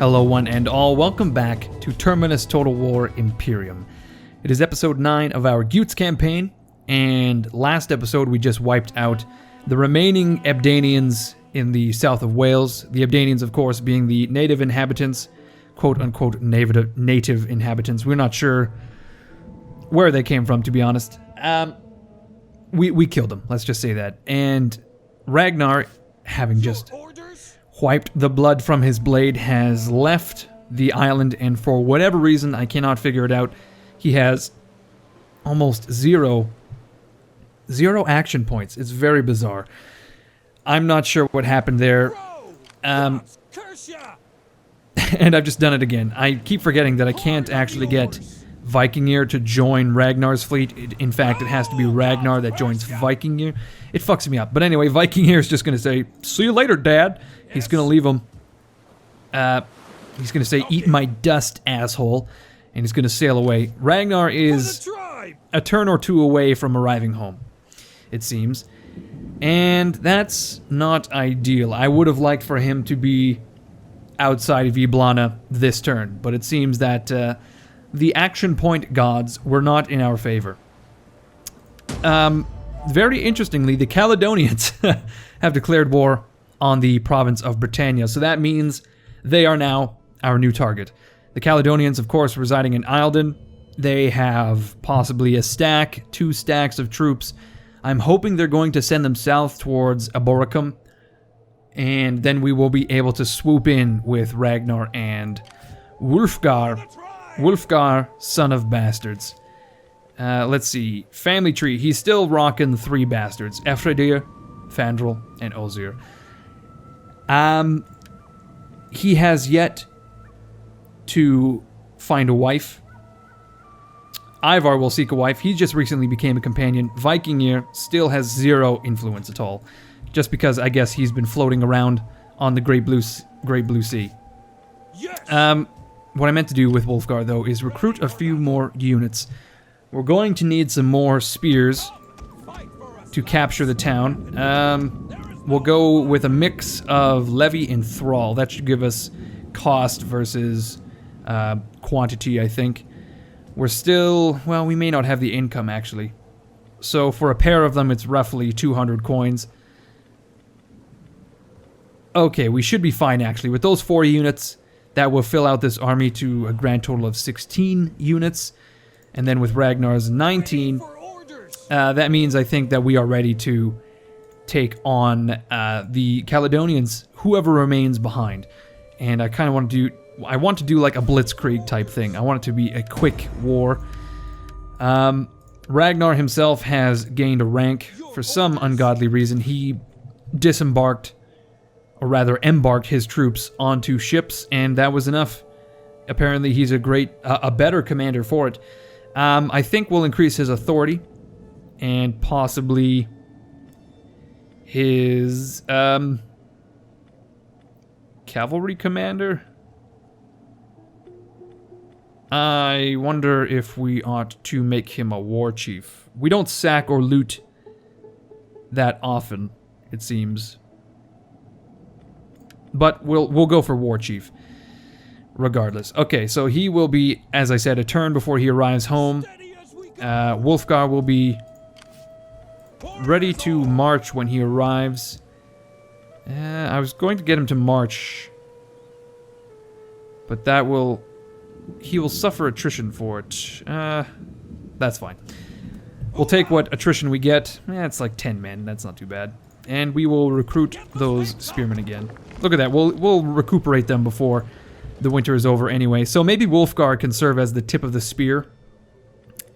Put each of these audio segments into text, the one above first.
Hello one and all, welcome back to Terminus Total War Imperium. It is episode 9 of our Gutes campaign, and last episode we just wiped out the remaining Ebdanians in the south of Wales. The Ebdanians, of course, being the native inhabitants, quote-unquote native inhabitants. We're not sure where they came from, to be honest. We killed them, let's just say that. And Ragnarr, having just wiped the blood from his blade, has left the island, and for whatever reason, I cannot figure it out, he has almost zero action points. It's very bizarre. I'm not sure what happened there. And I've just done it again. I keep forgetting that I can't actually get Vikingr to join Ragnar's fleet. In fact, it has to be Ragnarr that joins Vikingr. It fucks me up. But anyway, Vikingr is just going to say, "See you later, Dad." He's going to leave him. He's going to say, "Eat my dust, asshole." And he's going to sail away. Ragnarr is a turn or two away from arriving home, it seems. And that's not ideal. I would have liked for him to be outside of Yablana this turn. But it seems that the action point gods were not in our favor. Very interestingly, the Caledonians have declared war on the Province of Britannia, so that means they are now our new target. The Caledonians, of course, residing in Eildon. They have possibly a stack, 2 stacks of troops. I'm hoping they're going to send them south towards Aboricum, and then we will be able to swoop in with Ragnarr and Wulfgar, son of bastards. Let's see. Family tree. He's still rocking 3 bastards. Efredir, Fandral, and Ozir. He has yet to find a wife. Ivar will seek a wife. He just recently became a companion. Vikingr still has 0 influence at all. Just because I guess he's been floating around on the Great Blue Sea. Yes! What I meant to do with Wulfgar, though, is recruit a few more units. We're going to need some more spears to capture the town. We'll go with a mix of levy and thrall. That should give us cost versus quantity, I think. We're still... well, we may not have the income, actually. So for a pair of them, it's roughly 200 coins. Okay, we should be fine, actually. With those 4 units, that will fill out this army to a grand total of 16 units. And then with Ragnar's 19, that means I think that we are ready to take on the Caledonians, whoever remains behind. And I kind of want to do... I want to do like a blitzkrieg type thing. I want it to be a quick war. Ragnarr himself has gained a rank for some ungodly reason. He disembarked, or rather embarked his troops onto ships, and that was enough. Apparently he's a better commander for it. I think we'll increase his authority, and possibly his cavalry commander. I wonder if we ought to make him a war chief. We don't sack or loot that often, it seems. But we'll go for war chief, regardless. Okay, so he will be, as I said, a turn before he arrives home. Wulfgar will be ready to march when he arrives. I was going to get him to march, but that will... he will suffer attrition for it. That's fine. We'll take what attrition we get. It's like 10 men. That's not too bad. And we will recruit those spearmen again. Look at that. We'll recuperate them before the winter is over anyway. So maybe Wulfgar can serve as the tip of the spear,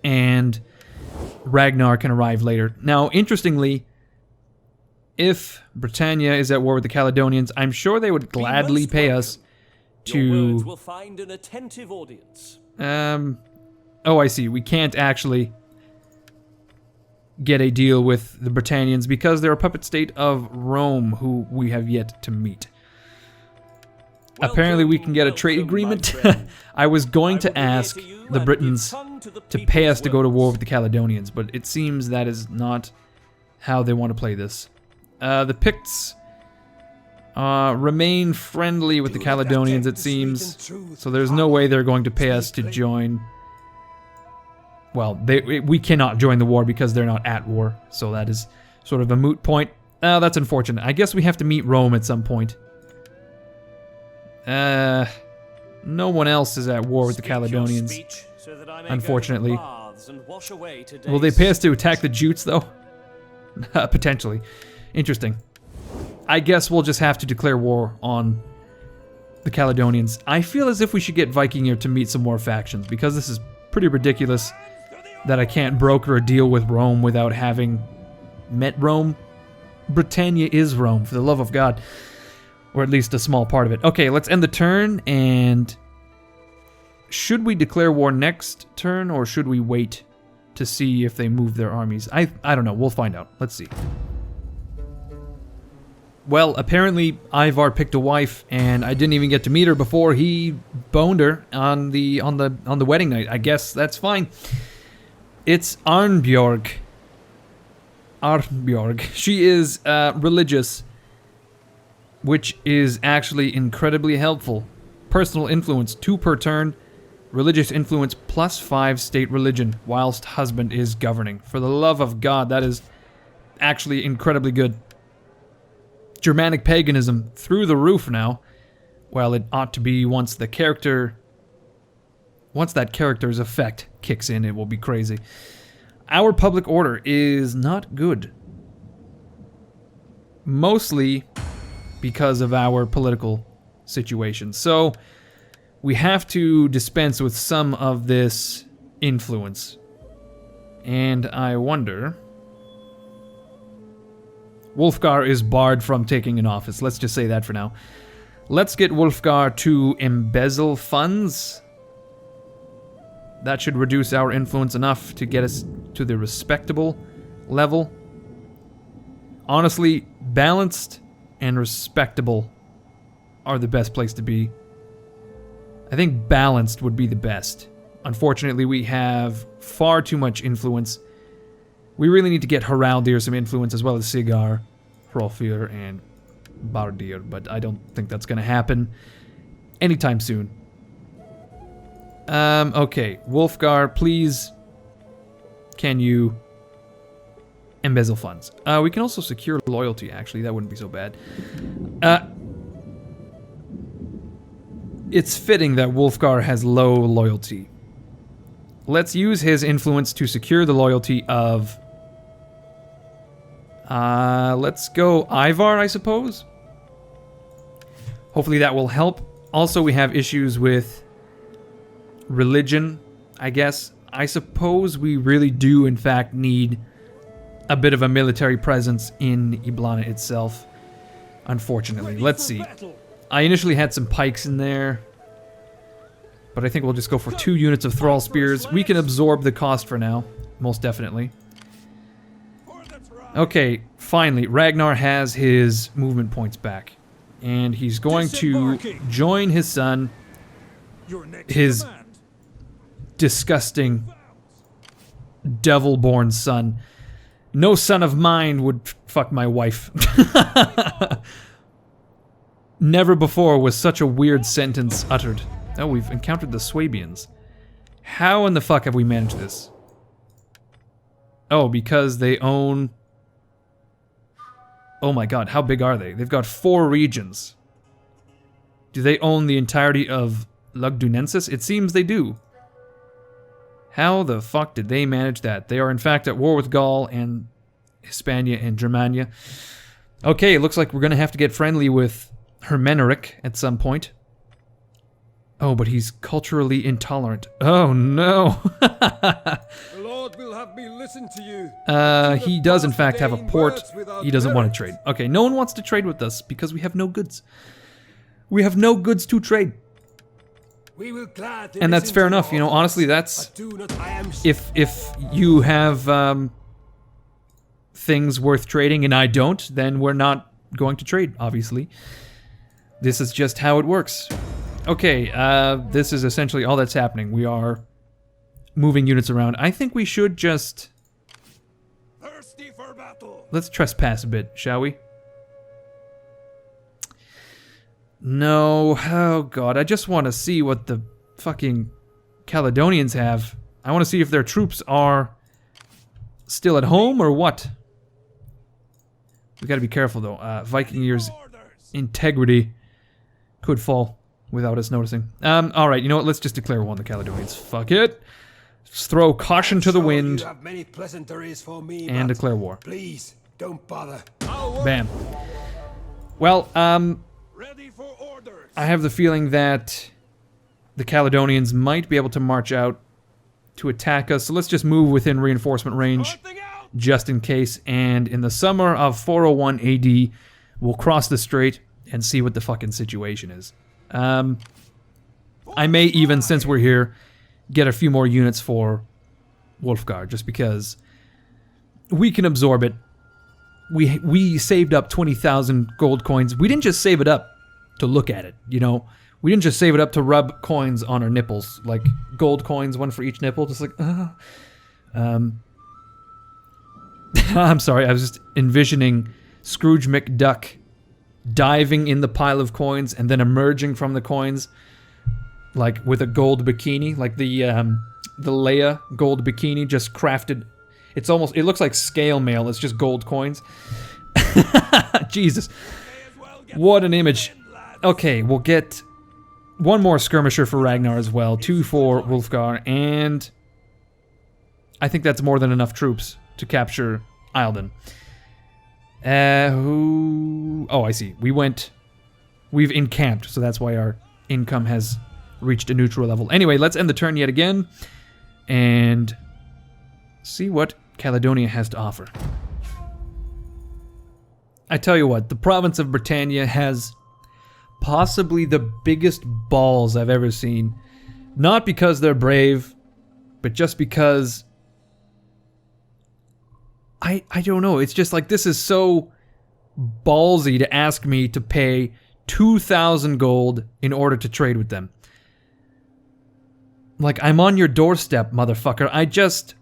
and Ragnarr can arrive later. Now, interestingly, if Britannia is at war with the Caledonians, I'm sure they would gladly pay us to... words will find an attentive audience. Oh, I see. We can't actually get a deal with the Britannians because they're a puppet state of Rome, who we have yet to meet. Apparently we can get a trade agreement. I was going to ask the Britons to pay us to go to war with the Caledonians, but it seems that is not how they want to play this. The Picts Remain friendly with the Caledonians, it seems. So there's no way they're going to pay us to join. Well, we cannot join the war because they're not at war. So that is sort of a moot point. That's unfortunate. I guess we have to meet Rome at some point. No one else is at war with the Caledonians, unfortunately. Will they pay us to attack the Jutes, though? Potentially. Interesting. I guess we'll just have to declare war on the Caledonians. I feel as if we should get Vikingir to meet some more factions, because this is pretty ridiculous that I can't broker a deal with Rome without having met Rome. Britannia is Rome, for the love of God. Or at least a small part of it. Okay, let's end the turn, and should we declare war next turn, or should we wait to see if they move their armies? I don't know, we'll find out. Let's see. Well, apparently Ivar picked a wife, and I didn't even get to meet her before he boned her on the wedding night. I guess that's fine. It's Arnbjorg. Arnbjorg. She is religious, which is actually incredibly helpful. Personal influence 2 per turn. Religious influence +5 state religion, whilst husband is governing. For the love of God, that is actually incredibly good. Germanic paganism through the roof now. Well, it ought to be once that character's effect kicks in, it will be crazy. Our public order is not good. Mostly because of our political situation. So we have to dispense with some of this influence. And I wonder... Wulfgar is barred from taking an office. Let's just say that for now. Let's get Wulfgar to embezzle funds. That should reduce our influence enough to get us to the respectable level. Honestly, balanced and respectable are the best place to be. I think balanced would be the best. Unfortunately, we have far too much influence. We really need to get Haraldir some influence, as well as Sigar, Hrolfir, and Bardir, but I don't think that's going to happen anytime soon. Okay, Wulfgar, please, can you embezzle funds? We can also secure loyalty, actually, that wouldn't be so bad. It's fitting that Wulfgar has low loyalty. Let's use his influence to secure the loyalty of... let's go Ivar, I suppose? Hopefully that will help. Also, we have issues with religion, I guess. I suppose we really do, in fact, need a bit of a military presence in Iblana itself. Unfortunately. Let's see. I initially had some pikes in there, but I think we'll just go for 2 units of Thrall Spears. We can absorb the cost for now, most definitely. Okay, finally, Ragnarr has his movement points back. And he's going to join his son, his disgusting, devil-born son. No son of mine would fuck my wife. Never before was such a weird sentence uttered. Oh, we've encountered the Swabians. How in the fuck have we managed this? Oh, because they own... Oh my god, how big are they? They've got 4 regions. Do they own the entirety of Lugdunensis? It seems they do. How the fuck did they manage that? They are in fact at war with Gaul and Hispania and Germania. Okay, it looks like we're gonna have to get friendly with Hermeneric at some point. Oh, but he's culturally intolerant. Oh no! The Lord will have me listen to you. He does in fact have a port. He doesn't want to trade. Okay, no one wants to trade with us because we have no goods. We have no goods to trade. And that's fair enough, you know, honestly, that's... If you have things worth trading and I don't, then we're not going to trade, obviously. This is just how it works. Okay, this is essentially all that's happening. We are moving units around. I think we should just... Thirsty for battle. Let's trespass a bit, shall we? No. Oh, God. I just want to see what the fucking Caledonians have. I want to see if their troops are still at home or what. We gotta be careful, though. Viking Year's integrity could fall without us noticing. Alright, you know what? Let's just declare war on the Caledonians. Fuck it. Let's throw caution to the wind You have many pleasantries for me, and but declare war. please don't bother. Bam. Well, Ready for orders. I have the feeling that the Caledonians might be able to march out to attack us, so let's just move within reinforcement range just in case, and in the summer of 401 AD, we'll cross the strait and see what the fucking situation is. I may even, since we're here, get a few more units for Wulfgar, just because we can absorb it. We saved up 20,000 gold coins. We didn't just save it up to look at it, you know? We didn't just save it up to rub coins on our nipples, like gold coins, one for each nipple, just like, I'm sorry, I was just envisioning Scrooge McDuck diving in the pile of coins and then emerging from the coins, like with a gold bikini, like the Leia gold bikini, just crafted. It looks like scale mail. It's just gold coins. Jesus, what an image. Okay, we'll get one more skirmisher for Ragnarr as well, 2 for Wulfgar, and I think that's more than enough troops to capture Eildon. Oh, I see. We've encamped, so that's why our income has reached a neutral level. Anyway, let's end the turn yet again and see what Caledonia has to offer. I tell you what, the Province of Britannia has possibly the biggest balls I've ever seen. Not because they're brave, but just because I don't know. It's just like, this is so ballsy to ask me to pay 2,000 gold in order to trade with them. Like, I'm on your doorstep, motherfucker. I just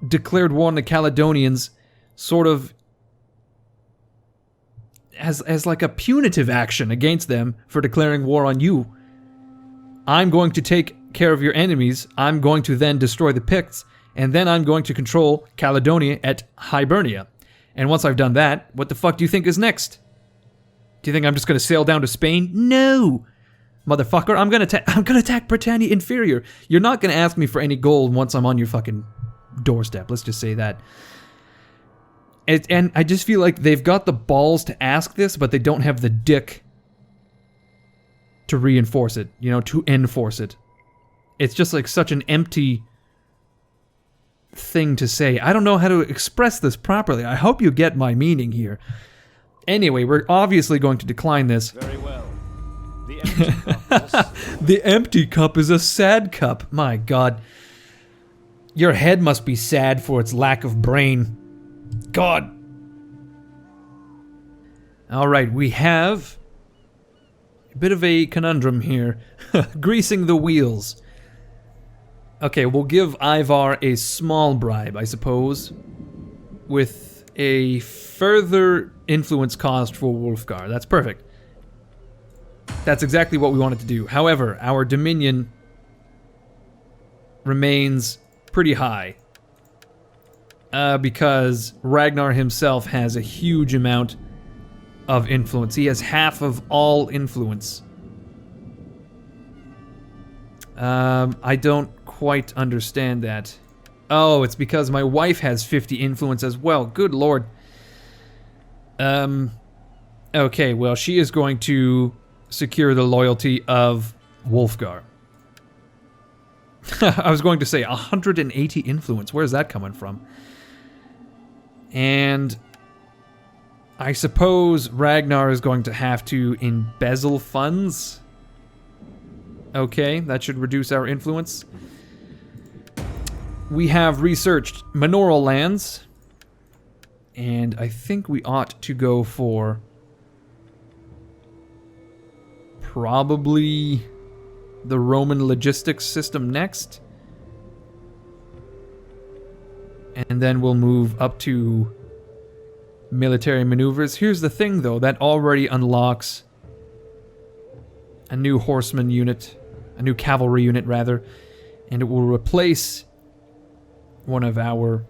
declared war on the Caledonians, sort of as like a punitive action against them for declaring war on you. I'm going to take care of your enemies. I'm going to then destroy the Picts, and then I'm going to control Caledonia at Hibernia. And once I've done that, what the fuck do you think is next? Do you think I'm just going to sail down to Spain? No! Motherfucker, I'm going to attack Britannia Inferior. You're not going to ask me for any gold once I'm on your fucking doorstep. Let's just say that. And I just feel like they've got the balls to ask this, but they don't have the dick to reinforce it, you know, to enforce it. It's just like such an empty thing to say. I don't know how to express this properly. I hope you get my meaning here. Anyway, we're obviously going to decline this. Very well. The empty cup is The empty cup is a sad cup. My God. Your head must be sad for its lack of brain. God. Alright, we have a bit of a conundrum here. Greasing the wheels. Okay, we'll give Ivar a small bribe, I suppose, with a further influence cost for Wulfgar. That's perfect. That's exactly what we wanted to do. However, our dominion remains pretty high. Because Ragnarr himself has a huge amount of influence. He has half of all influence. I don't quite understand that. Oh, it's because my wife has 50 influence as well. Good lord. Okay, well, she is going to secure the loyalty of Wulfgar. I was going to say 180 influence. Where's that coming from? And I suppose Ragnarr is going to have to embezzle funds. Okay, that should reduce our influence. We have researched manorial lands, and I think we ought to go for probably the Roman logistics system next. And then we'll move up to military maneuvers. Here's the thing, though. That already unlocks a new horseman unit. A new cavalry unit, rather. And it will replace one of our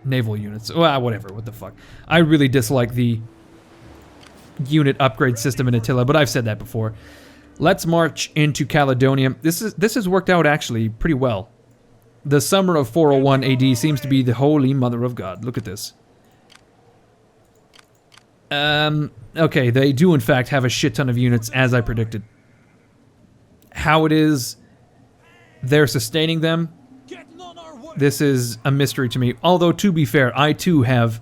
naval units. Well, whatever. What the fuck. I really dislike the unit upgrade system in Attila, but I've said that before. Let's march into Caledonia. This has worked out actually pretty well. The summer of 401 AD seems to be the holy mother of God. Look at this. Okay, they do in fact have a shit ton of units, as I predicted. How it is they're sustaining them, this is a mystery to me. Although, to be fair, I too have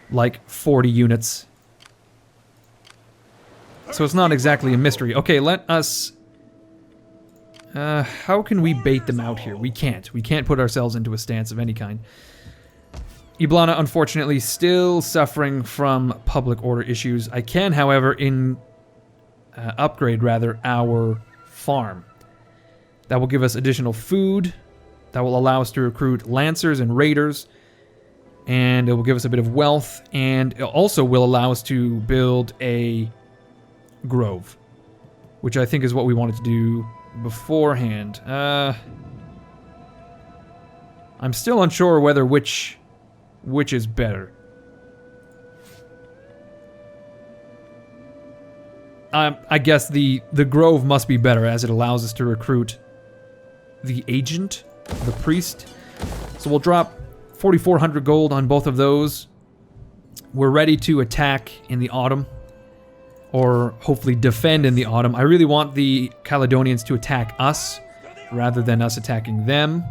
like 40 units. So it's not exactly a mystery. Okay, let us... how can we bait them out here? We can't. We can't put ourselves into a stance of any kind. Iblana, unfortunately, still suffering from public order issues. I can, however, upgrade, rather, our farm. That will give us additional food. That will allow us to recruit lancers and raiders. And it will give us a bit of wealth. And it also will allow us to build a grove, which I think is what we wanted to do beforehand. I'm still unsure whether which is better. I guess the grove must be better, as it allows us to recruit the agent, the priest. So we'll drop 4,400 gold on both of those. We're ready to attack in the autumn, or hopefully defend in the autumn. I really want the Caledonians to attack us rather than us attacking them.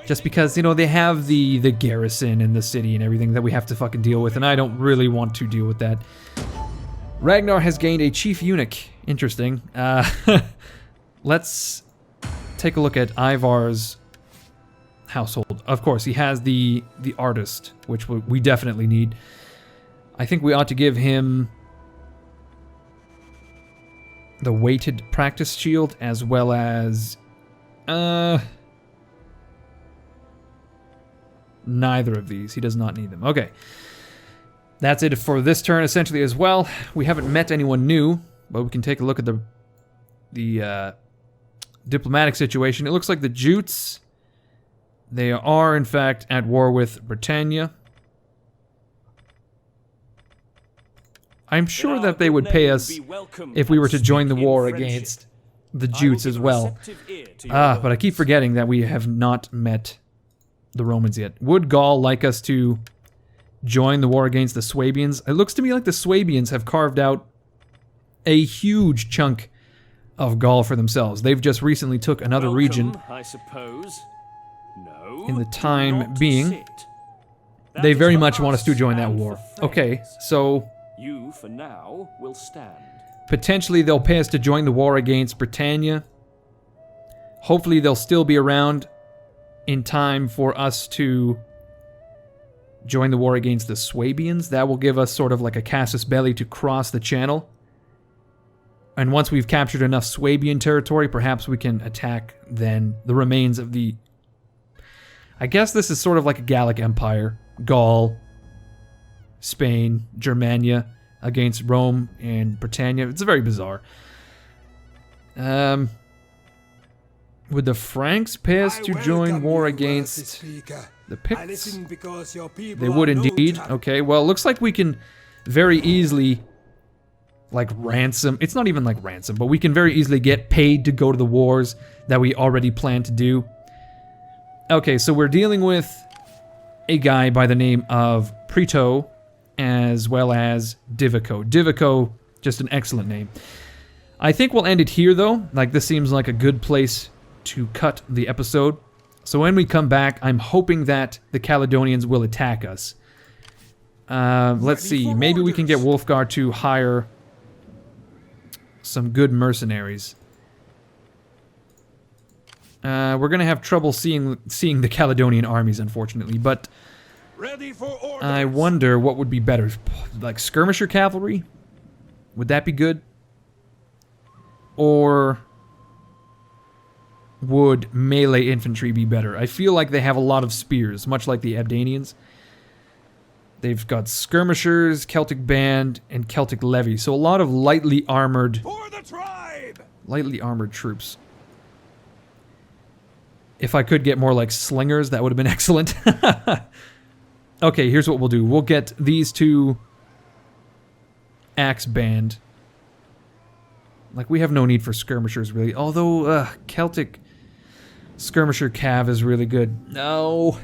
Just because, you know, they have the garrison and the city and everything that we have to fucking deal with, and I don't really want to deal with that. Ragnarr has gained a chief eunuch. Interesting. Let's take a look at Ivar's household. Of course, he has the artist, which we definitely need. I think we ought to give him the weighted practice shield, as well as neither of these. He does not need them. Okay. That's it for this turn, essentially, as well. We haven't met anyone new, but we can take a look at the diplomatic situation. It looks like the Jutes, they are, in fact, at war with Britannia. I'm sure that they would pay us if we were to join the war against the Jutes as well. But I keep forgetting that we have not met the Romans yet. Would Gaul like us to join the war against the Swabians? It looks to me like the Swabians have carved out a huge chunk of Gaul for themselves. They've just recently took another region. I suppose. No, in the time being. They very much want us to join that war. Okay, so you, for now, will stand. Potentially they'll pay us to join the war against Britannia. Hopefully they'll still be around in time for us to join the war against the Swabians. That will give us sort of like a casus belli to cross the channel. And once we've captured enough Swabian territory, perhaps we can attack then the remains of the... I guess this is sort of like a Gallic Empire. Gaul, Spain, Germania against Rome and Britannia. It's very bizarre. Would the Franks pay us to join war against the Picts? They would indeed. Okay, well, it looks like we can very easily, like, ransom. It's not even like ransom, but we can very easily get paid to go to the wars that we already plan to do. Okay, so we're dealing with a guy by the name of Preto, as well as Divico. Divico, just an excellent name. I think we'll end it here, though. Like, this seems like a good place to cut the episode. So when we come back, I'm hoping that the Caledonians will attack us. Let's see. Maybe we can get Wolfgar to hire some good mercenaries. We're gonna have trouble seeing the Caledonian armies, unfortunately, but I wonder what would be better. Like skirmisher cavalry? Would that be good? Or would melee infantry be better? I feel like they have a lot of spears, much like the Abdanians. They've got skirmishers, Celtic band, and Celtic levy. So a lot of lightly armored troops. If I could get more like slingers, that would have been excellent. Okay, here's what we'll do. We'll get these two axe band. Like, we have no need for skirmishers, really. Although, Celtic skirmisher cav is really good. No.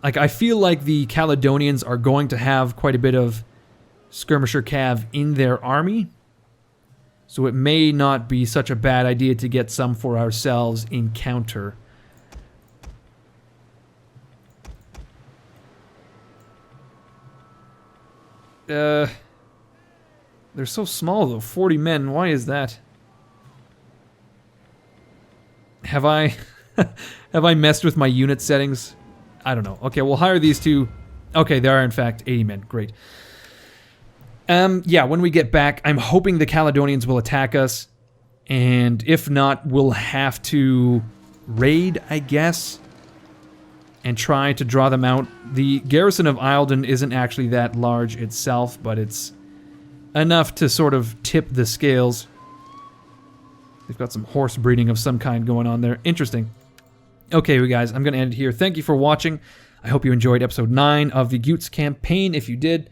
Like, I feel like the Caledonians are going to have quite a bit of skirmisher cav in their army. So it may not be such a bad idea to get some for ourselves in counter. They're so small though, 40 men, why is that? Have I have I messed with my unit settings? I don't know. Okay, we'll hire these two. Okay, they are in fact 80 men, great. Yeah, when we get back, I'm hoping the Caledonians will attack us, and if not, we'll have to raid, I guess, and try to draw them out. The garrison of Eildon isn't actually that large itself, but it's enough to sort of tip the scales. They've got some horse breeding of some kind going on there. Interesting. Okay, you guys, I'm going to end it here. Thank you for watching. I hope you enjoyed episode 9 of the Gutes campaign. If you did,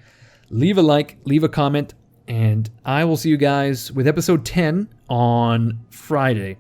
leave a like, leave a comment, and I will see you guys with episode 10 on Friday.